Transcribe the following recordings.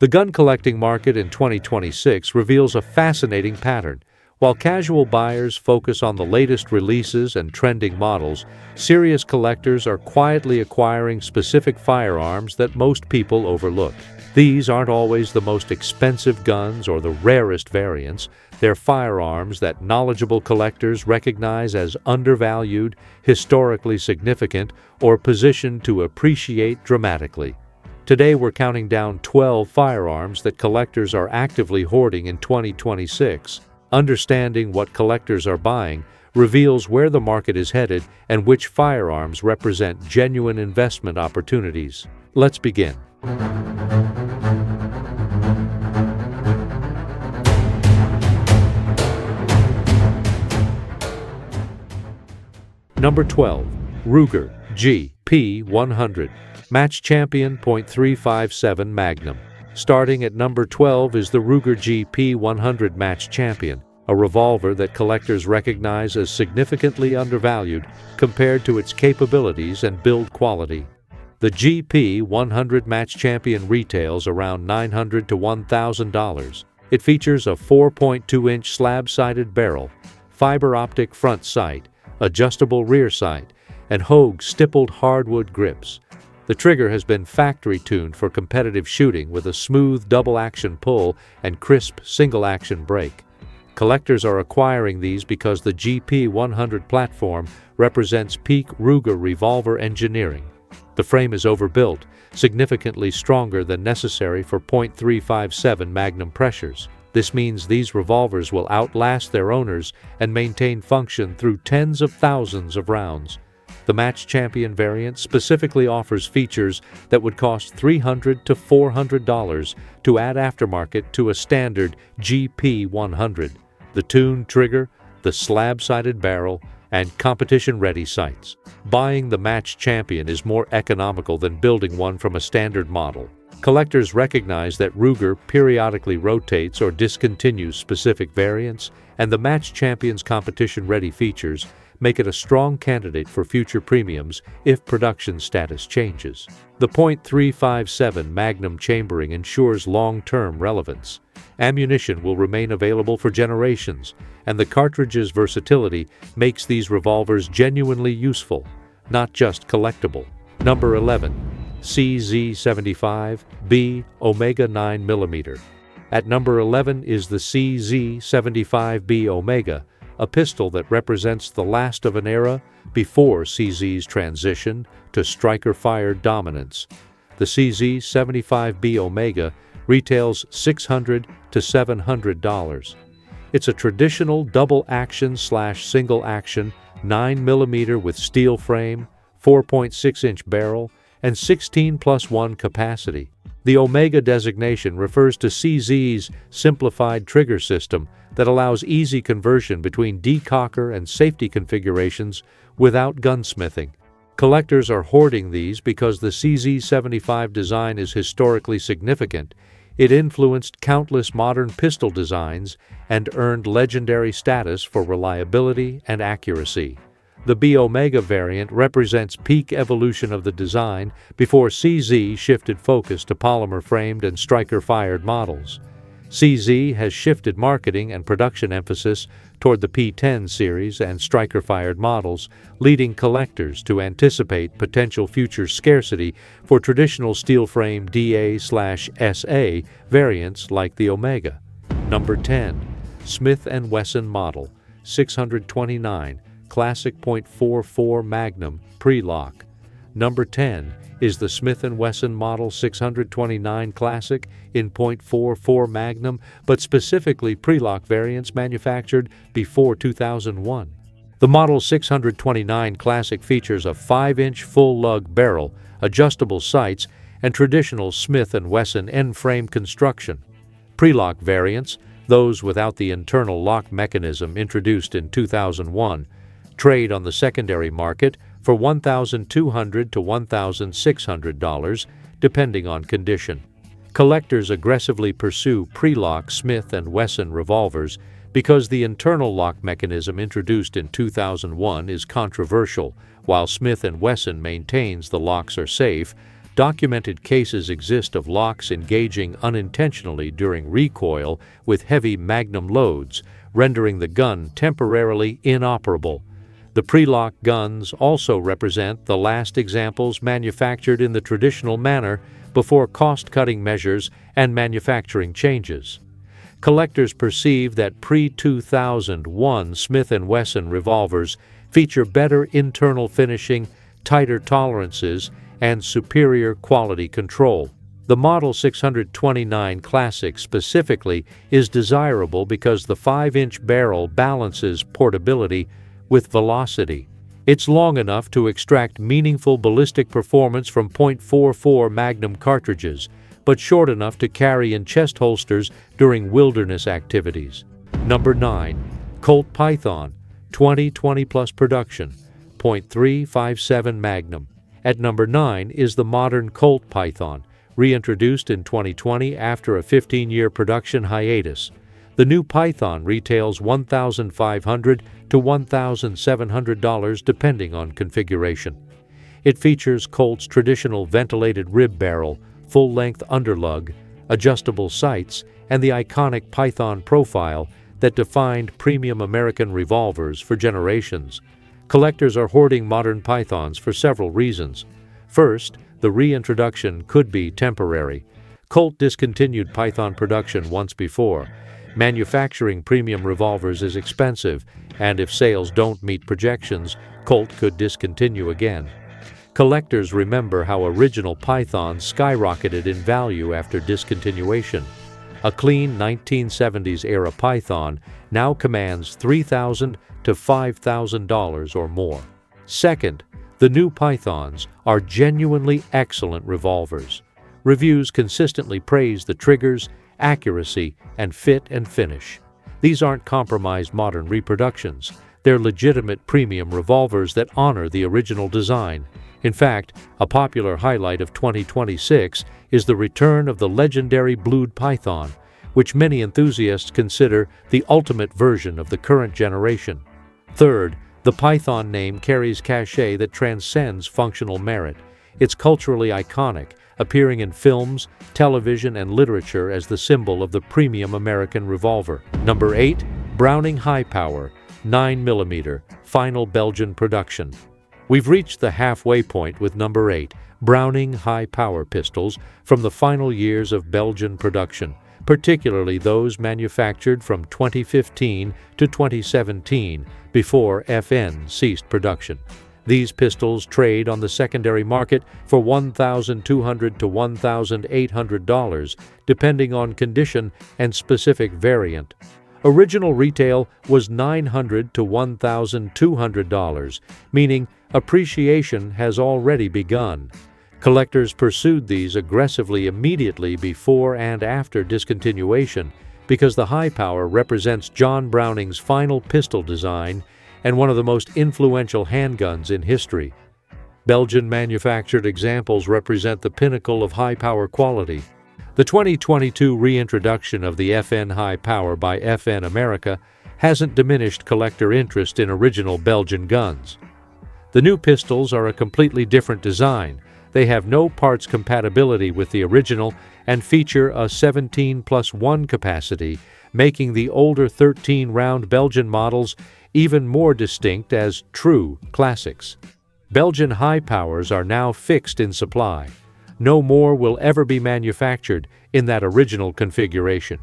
The gun collecting market in 2026 reveals a fascinating pattern. While casual buyers focus on the latest releases and trending models, serious collectors are quietly acquiring specific firearms that most people overlook. These aren't always the most expensive guns or the rarest variants. They're firearms that knowledgeable collectors recognize as undervalued, historically significant, or positioned to appreciate dramatically. Today we're counting down 12 firearms that collectors are actively hoarding in 2026. Understanding what collectors are buying reveals where the market is headed and which firearms represent genuine investment opportunities. Let's begin. Number 12. Ruger GP100 Match Champion .357 Magnum. Starting at number 12 is the Ruger GP100 Match Champion, a revolver that collectors recognize as significantly undervalued compared to its capabilities and build quality. The GP100 Match Champion retails around $900 to $1,000. It features a 4.2-inch slab-sided barrel, fiber optic front sight, adjustable rear sight, and Hogue stippled hardwood grips. The trigger has been factory-tuned for competitive shooting with a smooth double-action pull and crisp single-action brake. Collectors are acquiring these because the GP100 platform represents peak Ruger revolver engineering. The frame is overbuilt, significantly stronger than necessary for .357 Magnum pressures. This means these revolvers will outlast their owners and maintain function through tens of thousands of rounds. The Match Champion variant specifically offers features that would cost $300 to $400 to add aftermarket to a standard GP100. The tuned trigger, the slab-sided barrel, and competition-ready sights. Buying the Match Champion is more economical than building one from a standard model. Collectors recognize that Ruger periodically rotates or discontinues specific variants, and the Match Champion's competition-ready features make it a strong candidate for future premiums if production status changes. The .357 Magnum chambering ensures long-term relevance. Ammunition will remain available for generations, and the cartridge's versatility makes these revolvers genuinely useful, not just collectible. Number 11. CZ75B Omega 9mm. At number 11 is the CZ75B Omega, a pistol that represents the last of an era before CZ's transition to striker-fired dominance. The CZ75B Omega retails $600 to $700. It's a traditional double-action/single-action 9mm with steel frame, 4.6-inch barrel, and 16+1 capacity. The Omega designation refers to CZ's simplified trigger system that allows easy conversion between decocker and safety configurations without gunsmithing. Collectors are hoarding these because the CZ75 design is historically significant. It influenced countless modern pistol designs and earned legendary status for reliability and accuracy. The B Omega variant represents peak evolution of the design before CZ shifted focus to polymer-framed and striker-fired models. CZ has shifted marketing and production emphasis toward the P10 series and striker-fired models, leading collectors to anticipate potential future scarcity for traditional steel-frame DA/SA variants like the Omega. Number 10. Smith & Wesson Model 629 Classic .44 Magnum Pre-Lock. Number 10 is the Smith & Wesson Model 629 Classic in .44 Magnum, but specifically pre-lock variants manufactured before 2001. The Model 629 Classic features a 5-inch full-lug barrel, adjustable sights, and traditional Smith & Wesson end-frame construction. Pre-lock variants, those without the internal lock mechanism introduced in 2001, trade on the secondary market for $1,200 to $1,600, depending on condition. Collectors aggressively pursue pre-lock Smith & Wesson revolvers because the internal lock mechanism introduced in 2001 is controversial. While Smith & Wesson maintains the locks are safe, Documented cases exist of locks engaging unintentionally during recoil with heavy magnum loads, rendering the gun temporarily inoperable. The pre-lock guns also represent the last examples manufactured in the traditional manner before cost-cutting measures and manufacturing changes. Collectors perceive that pre-2001 Smith & Wesson revolvers feature better internal finishing, tighter tolerances, and superior quality control. The Model 629 Classic specifically is desirable because the 5-inch barrel balances portability with velocity. It's long enough to extract meaningful ballistic performance from .44 Magnum cartridges, but short enough to carry in chest holsters during wilderness activities. Number 9. Colt Python, 2020 plus production, .357 Magnum. At number 9 is the modern Colt Python, reintroduced in 2020 after a 15-year production hiatus. The new Python retails $1,500 to $1,700 depending on configuration. It features Colt's traditional ventilated rib barrel, full-length underlug, adjustable sights, and the iconic Python profile that defined premium American revolvers for generations. Collectors are hoarding modern Pythons for several reasons. First, the reintroduction could be temporary. Colt discontinued Python production once before. Manufacturing premium revolvers is expensive, and if sales don't meet projections, Colt could discontinue again. Collectors remember how original Pythons skyrocketed in value after discontinuation. A clean 1970s-era Python now commands $3,000 to $5,000 or more. Second, the new Pythons are genuinely excellent revolvers. Reviews consistently praise the triggers, accuracy, and fit and finish. These aren't compromised modern reproductions. They're legitimate premium revolvers that honor the original design. In fact, a popular highlight of 2026 is the return of the legendary blued Python, which many enthusiasts consider the ultimate version of the current generation. Third, the Python name carries cachet that transcends functional merit. It's culturally iconic, appearing in films, television, and literature as the symbol of the premium American revolver. Number 8. Browning High Power, 9mm, final Belgian production. We've reached the halfway point with number 8, Browning High Power pistols from the final years of Belgian production, particularly those manufactured from 2015 to 2017, before FN ceased production. These pistols trade on the secondary market for $1,200 to $1,800, depending on condition and specific variant. Original retail was $900 to $1,200, meaning appreciation has already begun. Collectors pursued these aggressively immediately before and after discontinuation because the high power represents John Browning's final pistol design and one of the most influential handguns in history. Belgian-manufactured examples represent the pinnacle of high-power quality. The 2022 reintroduction of the FN High Power by FN America hasn't diminished collector interest in original Belgian guns. The new pistols are a completely different design. They have no parts compatibility with the original and feature a 17+1 capacity, making the older 13-round Belgian models even more distinct as true classics. Belgian high powers are now fixed in supply. No more will ever be manufactured in that original configuration.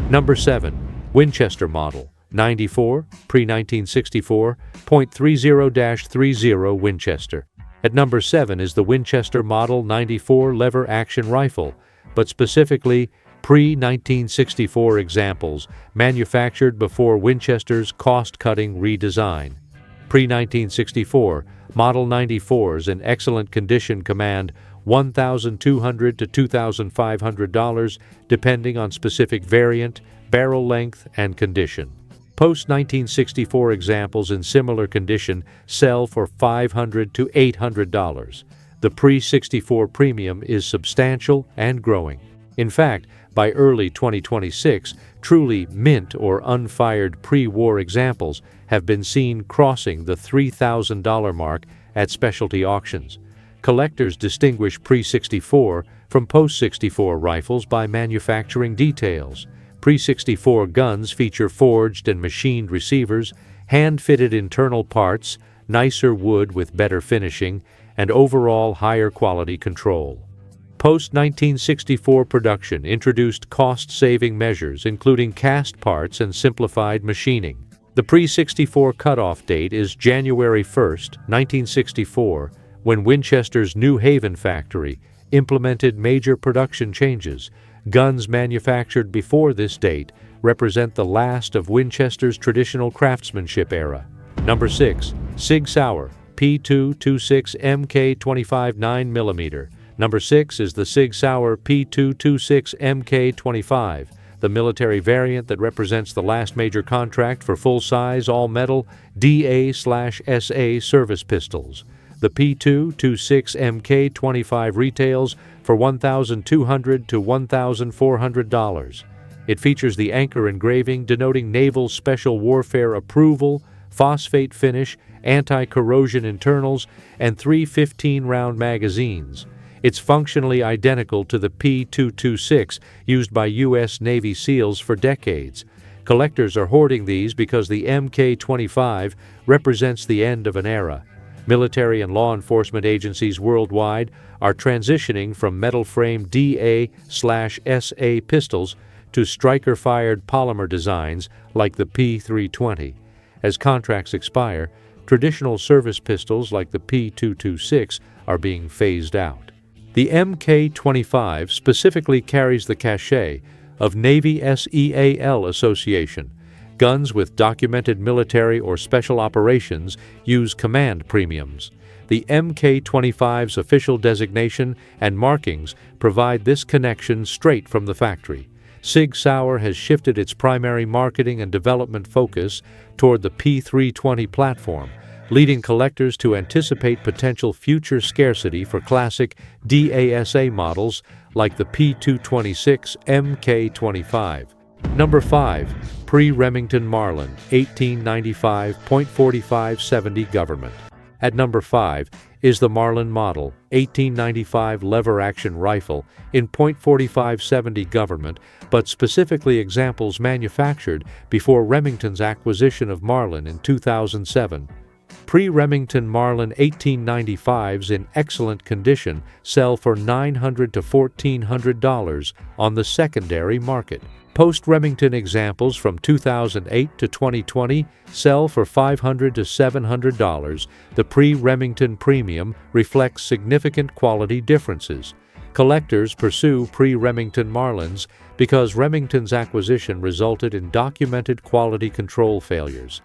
Number 7. Winchester Model 94, pre-1964, .30-30 Winchester. At number 7 is the Winchester Model 94 lever-action rifle, but specifically pre-1964 examples manufactured before Winchester's cost-cutting redesign. Pre-1964, Model 94s in excellent condition command $1,200 to $2,500 depending on specific variant, barrel length, and condition. Post-1964 examples in similar condition sell for $500 to $800. The pre-64 premium is substantial and growing. In fact, by early 2026, truly mint or unfired pre-war examples have been seen crossing the $3,000 mark at specialty auctions. Collectors distinguish pre-64 from post-64 rifles by manufacturing details. Pre-64 guns feature forged and machined receivers, hand-fitted internal parts, nicer wood with better finishing, and overall higher quality control. Post-1964 production introduced cost-saving measures including cast parts and simplified machining. The pre-64 cutoff date is January 1, 1964, when Winchester's New Haven factory implemented major production changes. Guns manufactured before this date represent the last of Winchester's traditional craftsmanship era. Number 6. Sig Sauer P226 MK25 9mm. Number 6 is the Sig Sauer P226 MK25, the military variant that represents the last major contract for full-size, all-metal DA/SA service pistols. The P226 MK25 retails for $1,200 to $1,400. It features the anchor engraving denoting Naval Special Warfare approval, phosphate finish, anti-corrosion internals, and 3 15-round magazines. It's functionally identical to the P226 used by U.S. Navy SEALs for decades. Collectors are hoarding these because the MK25 represents the end of an era. Military and law enforcement agencies worldwide are transitioning from metal-frame DA/SA pistols to striker-fired polymer designs like the P320. As contracts expire, traditional service pistols like the P226 are being phased out. The MK25 specifically carries the cachet of Navy SEAL Association. Guns with documented military or special operations use command premiums. The MK25's official designation and markings provide this connection straight from the factory. Sig Sauer has shifted its primary marketing and development focus toward the P320 platform, leading collectors to anticipate potential future scarcity for classic DASA models like the P226 MK25. Number 5. Pre-Remington Marlin 1895 .45-70 Government. At number 5 is the Marlin Model 1895 lever-action rifle in .45-70 Government, but specifically examples manufactured before Remington's acquisition of Marlin in 2007. Pre-Remington Marlin 1895s in excellent condition sell for $900 to $1,400 on the secondary market. Post-Remington examples from 2008 to 2020 sell for $500 to $700. The pre-Remington premium reflects significant quality differences. Collectors pursue pre-Remington Marlins because Remington's acquisition resulted in documented quality control failures.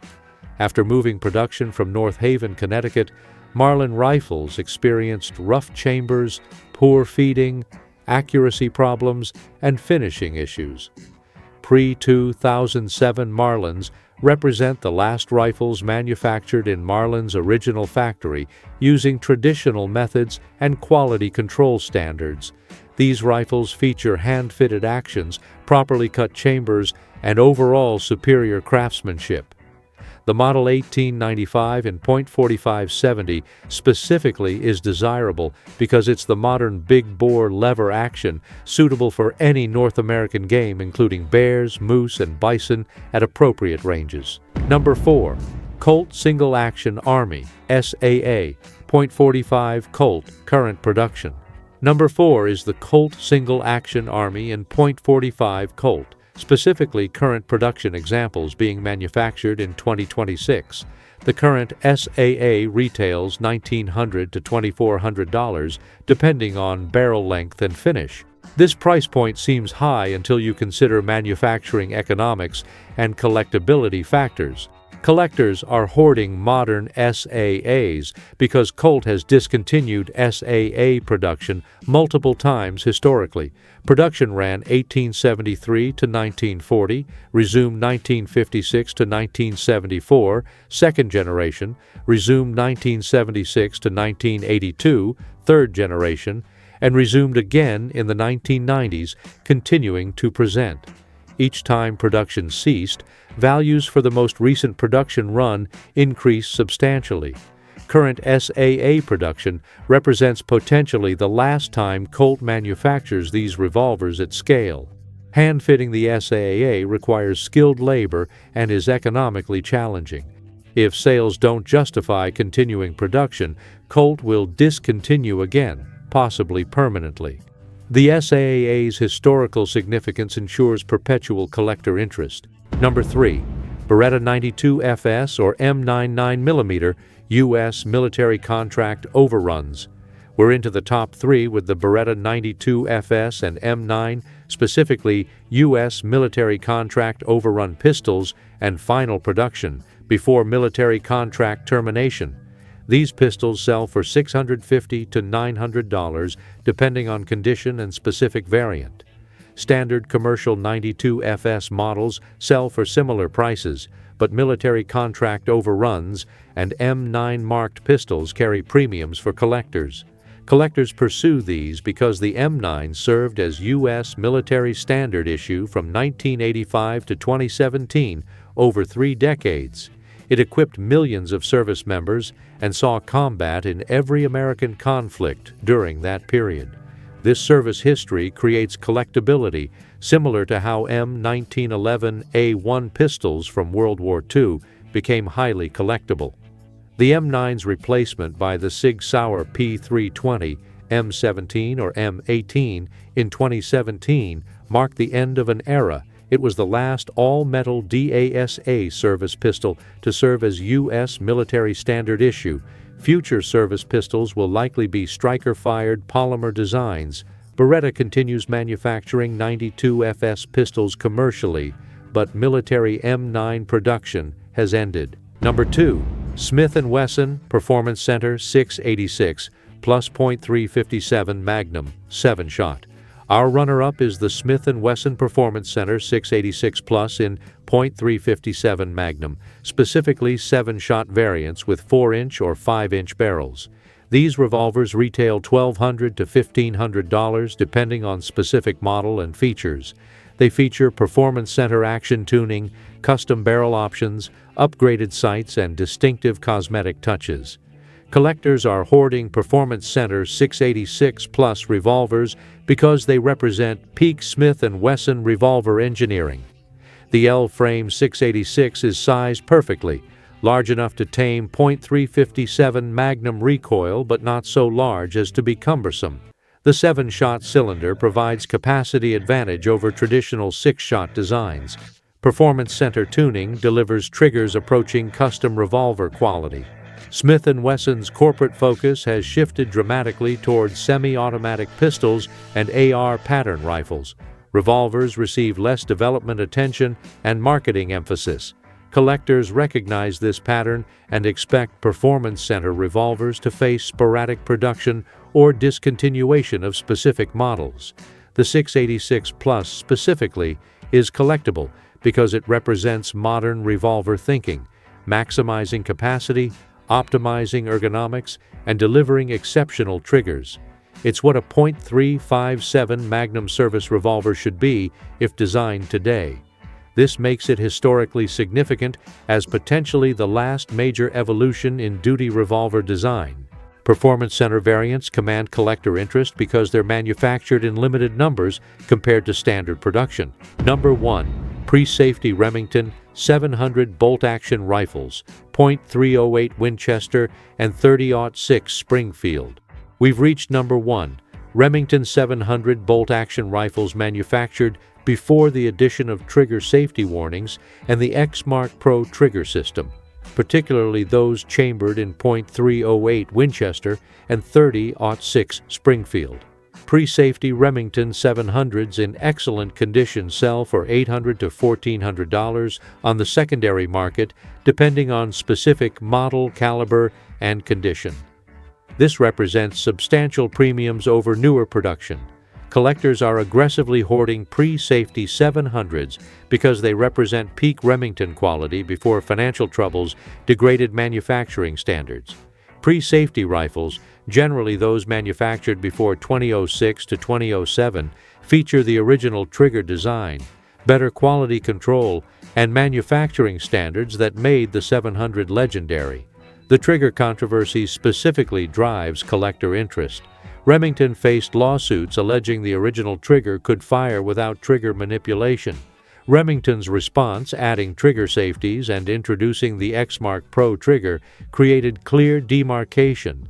After moving production from North Haven, Connecticut, Marlin rifles experienced rough chambers, poor feeding, accuracy problems, and finishing issues. Pre-2007 Marlins represent the last rifles manufactured in Marlin's original factory using traditional methods and quality control standards. These rifles feature hand-fitted actions, properly cut chambers, and overall superior craftsmanship. The Model 1895 in .45-70 specifically is desirable because it's the modern big-bore lever action suitable for any North American game including bears, moose, and bison at appropriate ranges. Number 4. Colt Single Action Army SAA .45 Colt current production. Number 4 is the Colt Single Action Army in .45 Colt. Specifically current production examples being manufactured in 2026. The current SAA retails $1,900 to $2,400 depending on barrel length and finish. This price point seems high until you consider manufacturing economics and collectability factors. Collectors are hoarding modern SAAs because Colt has discontinued SAA production multiple times historically. Production ran 1873 to 1940, resumed 1956 to 1974, second generation, resumed 1976 to 1982, third generation, and resumed again in the 1990s, continuing to present. Each time production ceased, values for the most recent production run increased substantially. current SAA production represents potentially the last time Colt manufactures these revolvers at scale. Hand-fitting the SAA requires skilled labor and is economically challenging. If sales don't justify continuing production, Colt will discontinue again, possibly permanently. The SAA's historical significance ensures perpetual collector interest. Number 3. Beretta 92 FS or M99mm U.S. military contract overruns. We're into the top 3 with the Beretta 92 FS and M9, specifically U.S. military contract overrun pistols and final production before military contract termination. These pistols sell for $650 to $900 depending on condition and specific variant. Standard commercial 92 FS models sell for similar prices, but military contract overruns and M9 marked pistols carry premiums for collectors. Collectors pursue these because the M9 served as U.S. military standard issue from 1985 to 2017, over 3 decades. It equipped millions of service members and saw combat in every American conflict during that period. This service history creates collectability, similar to how M1911A1 pistols from World War II became highly collectible. The M9's replacement by the SIG Sauer P320, M17 or M18 in 2017 marked the end of an era. It was the last all-metal DASA service pistol to serve as U.S. military standard issue. Future service pistols will likely be striker-fired polymer designs. Beretta continues manufacturing 92 FS pistols commercially, but military M9 production has ended. Number 2. Smith & Wesson Performance Center 686 plus .357 Magnum 7-shot. Our runner-up is the Smith & Wesson Performance Center 686 Plus in .357 Magnum, specifically 7-shot variants with 4-inch or 5-inch barrels. These revolvers retail $1,200 to $1,500 depending on specific model and features. They feature Performance Center action tuning, custom barrel options, upgraded sights, and distinctive cosmetic touches. Collectors are hoarding Performance Center 686 Plus revolvers because they represent peak Smith & Wesson revolver engineering. The L-frame 686 is sized perfectly, large enough to tame .357 Magnum recoil but not so large as to be cumbersome. The 7-shot cylinder provides capacity advantage over traditional 6-shot designs. Performance Center tuning delivers triggers approaching custom revolver quality. Smith & Wesson's corporate focus has shifted dramatically towards semi-automatic pistols and AR pattern rifles. Revolvers receive less development attention and marketing emphasis. Collectors recognize this pattern and expect Performance Center revolvers to face sporadic production or discontinuation of specific models. The 686 Plus specifically is collectible because it represents modern revolver thinking, maximizing capacity, optimizing ergonomics, and delivering exceptional triggers. It's what a .357 Magnum service revolver should be if designed today. This makes it historically significant as potentially the last major evolution in duty revolver design. Performance Center variants command collector interest because they're manufactured in limited numbers compared to standard production. Number 1. Pre-Safety Remington 700 bolt-action rifles, .308 Winchester, and 30-06 Springfield. We've reached number 1. Remington 700 bolt-action rifles manufactured before the addition of trigger safety warnings and the X-Mark Pro trigger system, particularly those chambered in .308 Winchester and 30-06 Springfield. Pre-safety Remington 700s in excellent condition sell for $800 to $1,400 on the secondary market, depending on specific model, caliber, and condition. This represents substantial premiums over newer production. Collectors are aggressively hoarding pre-safety 700s because they represent peak Remington quality before financial troubles degraded manufacturing standards. Pre-safety rifles, generally those manufactured before 2006 to 2007, feature the original trigger design, better quality control, and manufacturing standards that made the 700 legendary. The trigger controversy specifically drives collector interest. Remington faced lawsuits alleging the original trigger could fire without trigger manipulation. Remington's response, adding trigger safeties and introducing the X-Mark Pro trigger, created clear demarcation.